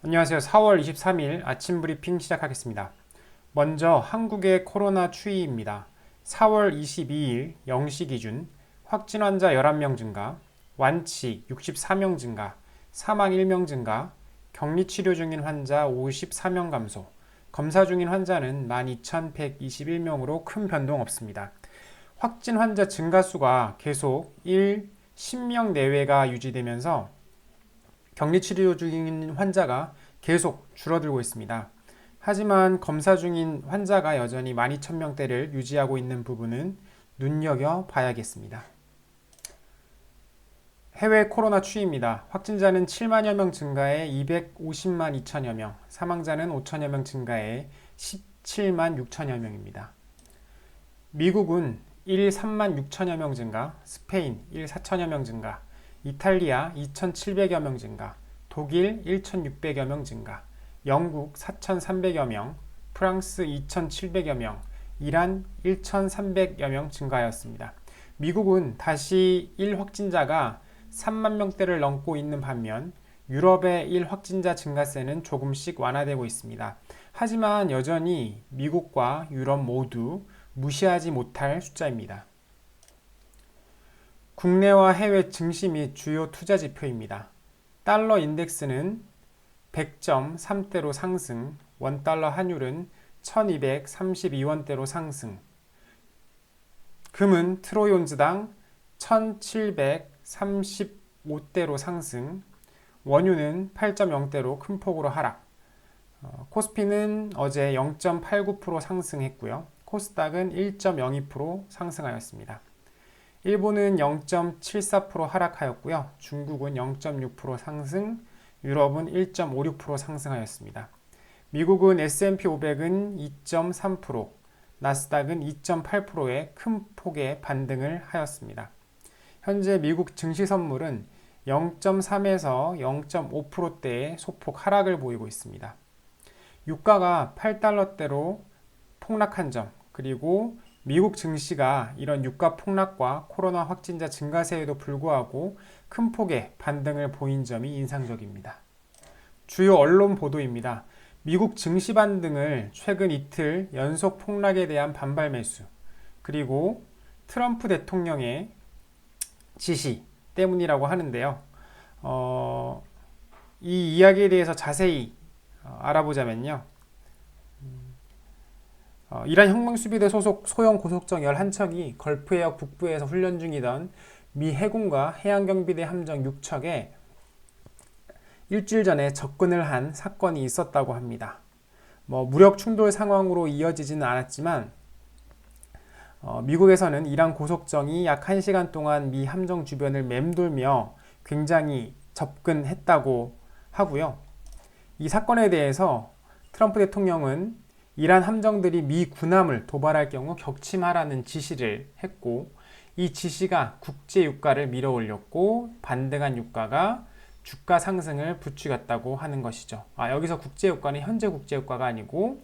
안녕하세요. 4월 23일 아침 브리핑 시작하겠습니다. 먼저 한국의 코로나 추이입니다. 4월 22일 0시 기준 확진 환자 11명 증가, 완치 64명 증가, 사망 1명 증가, 격리 치료 중인 환자 54명 감소, 검사 중인 환자는 12,121명으로 큰 변동 없습니다. 확진 환자 증가 수가 계속 10명 내외가 유지되면서 격리 치료 중인 환자가 계속 줄어들고 있습니다. 하지만 검사 중인 환자가 여전히 12,000명대를 유지하고 있는 부분은 눈여겨봐야겠습니다. 해외 코로나 추이입니다. 확진자는 7만여 명 증가해 250만 2천여 명, 사망자는 5천여 명 증가해 17만 6천여 명입니다. 미국은 1 3만 6천여 명 증가, 스페인 1 4천여 명 증가, 이탈리아 2,700여 명 증가, 독일 1,600여 명 증가, 영국 4,300여 명, 프랑스 2,700여 명, 이란 1,300여 명 증가하였습니다. 미국은 다시 1확진자가 3만 명대를 넘고 있는 반면 유럽의 1확진자 증가세는 조금씩 완화되고 있습니다. 하지만 여전히 미국과 유럽 모두 무시하지 못할 숫자입니다. 국내와 해외 증시 및 주요 투자 지표입니다. 달러 인덱스는 100.3대로 상승, 원달러 환율은 1232원대로 상승, 금은 트로이 온즈당 1735대로 상승, 원유는 8.0대로 큰 폭으로 하락, 코스피는 어제 0.89% 상승했고요. 코스닥은 1.02% 상승하였습니다. 일본은 0.74% 하락하였고요. 중국은 0.6% 상승, 유럽은 1.56% 상승하였습니다. 미국은 S&P 500은 2.3%, 나스닥은 2.8%의 큰 폭의 반등을 하였습니다. 현재 미국 증시 선물은 0.3에서 0.5%대의 소폭 하락을 보이고 있습니다. 유가가 8달러대로 폭락한 점, 그리고 미국 증시가 이런 유가 폭락과 코로나 확진자 증가세에도 불구하고 큰 폭의 반등을 보인 점이 인상적입니다. 주요 언론 보도입니다. 미국 증시 반등을 최근 이틀 연속 폭락에 대한 반발 매수, 그리고 트럼프 대통령의 지시 때문이라고 하는데요. 이 이야기에 대해서 자세히 알아보자면요. 이란 혁명수비대 소속 소형 고속정 11척이 걸프해역 북부에서 훈련 중이던 미 해군과 해양경비대 함정 6척에 일주일 전에 접근을 한 사건이 있었다고 합니다. 무력 충돌 상황으로 이어지지는 않았지만 미국에서는 이란 고속정이 약 1시간 동안 미 함정 주변을 맴돌며 굉장히 접근했다고 하고요. 이 사건에 대해서 트럼프 대통령은 이란 함정들이 미 군함을 도발할 경우 격침하라는 지시를 했고, 이 지시가 국제 유가를 밀어올렸고 반등한 유가가 주가 상승을 부추겼다고 하는 것이죠. 여기서 국제 유가는 현재 국제 유가가 아니고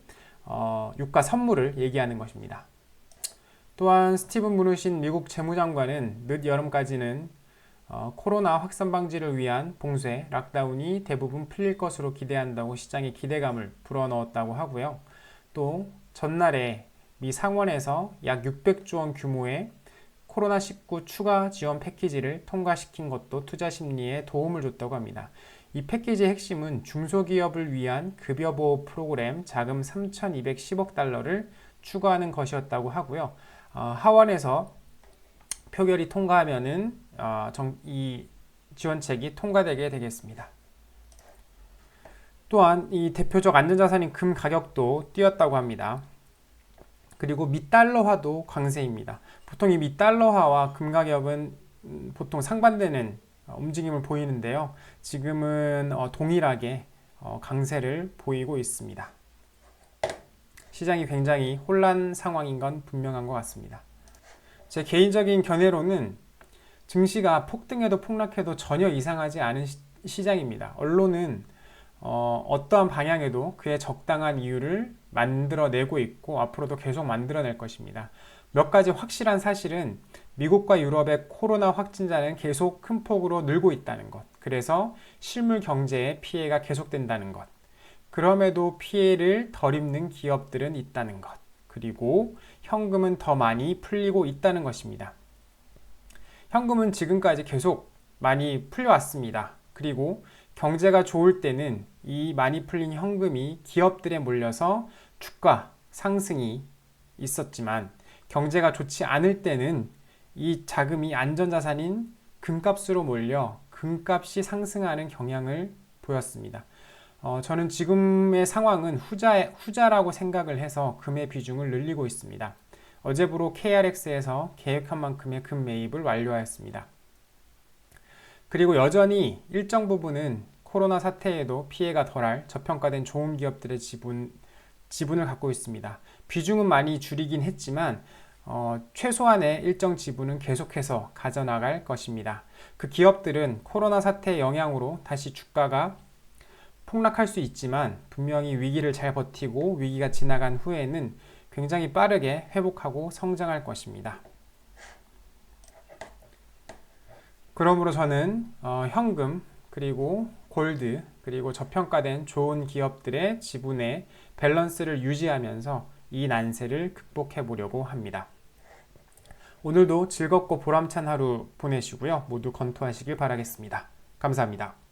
유가 선물을 얘기하는 것입니다. 또한 스티븐 무누신 미국 재무장관은 늦 여름까지는 코로나 확산 방지를 위한 봉쇄, 락다운이 대부분 풀릴 것으로 기대한다고 시장에 기대감을 불어넣었다고 하고요. 또 전날에 미 상원에서 약 600조 원 규모의 코로나19 추가 지원 패키지를 통과시킨 것도 투자 심리에 도움을 줬다고 합니다. 이 패키지의 핵심은 중소기업을 위한 급여보호 프로그램 자금 3,210억 달러를 추가하는 것이었다고 하고요. 하원에서 표결이 통과하면은 이 지원책이 통과되게 되겠습니다. 또한 이 대표적 안전자산인 금 가격도 뛰었다고 합니다. 그리고 미달러화도 강세입니다. 보통 이 미달러화와 금 가격은 보통 상반되는 움직임을 보이는데요. 지금은 동일하게 강세를 보이고 있습니다. 시장이 굉장히 혼란 상황인 건 분명한 것 같습니다. 제 개인적인 견해로는 증시가 폭등해도 폭락해도 전혀 이상하지 않은 시장입니다. 언론은 어떠한 방향에도 그의 적당한 이유를 만들어내고 있고 앞으로도 계속 만들어낼 것입니다. 몇 가지 확실한 사실은 미국과 유럽의 코로나 확진자는 계속 큰 폭으로 늘고 있다는 것, 그래서 실물 경제에 피해가 계속된다는 것. 그럼에도 피해를 덜 입는 기업들은 있다는 것. 그리고 현금은 더 많이 풀리고 있다는 것입니다. 현금은 지금까지 계속 많이 풀려왔습니다. 그리고 경제가 좋을 때는 이 많이 풀린 현금이 기업들에 몰려서 주가 상승이 있었지만 경제가 좋지 않을 때는 이 자금이 안전자산인 금값으로 몰려 금값이 상승하는 경향을 보였습니다. 저는 지금의 상황은 후자라고 생각을 해서 금의 비중을 늘리고 있습니다. 어제부로 KRX에서 계획한 만큼의 금 매입을 완료하였습니다. 그리고 여전히 일정 부분은 코로나 사태에도 피해가 덜할 저평가된 좋은 기업들의 지분을 갖고 있습니다. 비중은 많이 줄이긴 했지만 최소한의 일정 지분은 계속해서 가져나갈 것입니다. 그 기업들은 코로나 사태의 영향으로 다시 주가가 폭락할 수 있지만 분명히 위기를 잘 버티고 위기가 지나간 후에는 굉장히 빠르게 회복하고 성장할 것입니다. 그러므로 저는 현금 그리고 골드 그리고 저평가된 좋은 기업들의 지분의 밸런스를 유지하면서 이 난세를 극복해 보려고 합니다. 오늘도 즐겁고 보람찬 하루 보내시고요. 모두 건투하시길 바라겠습니다. 감사합니다.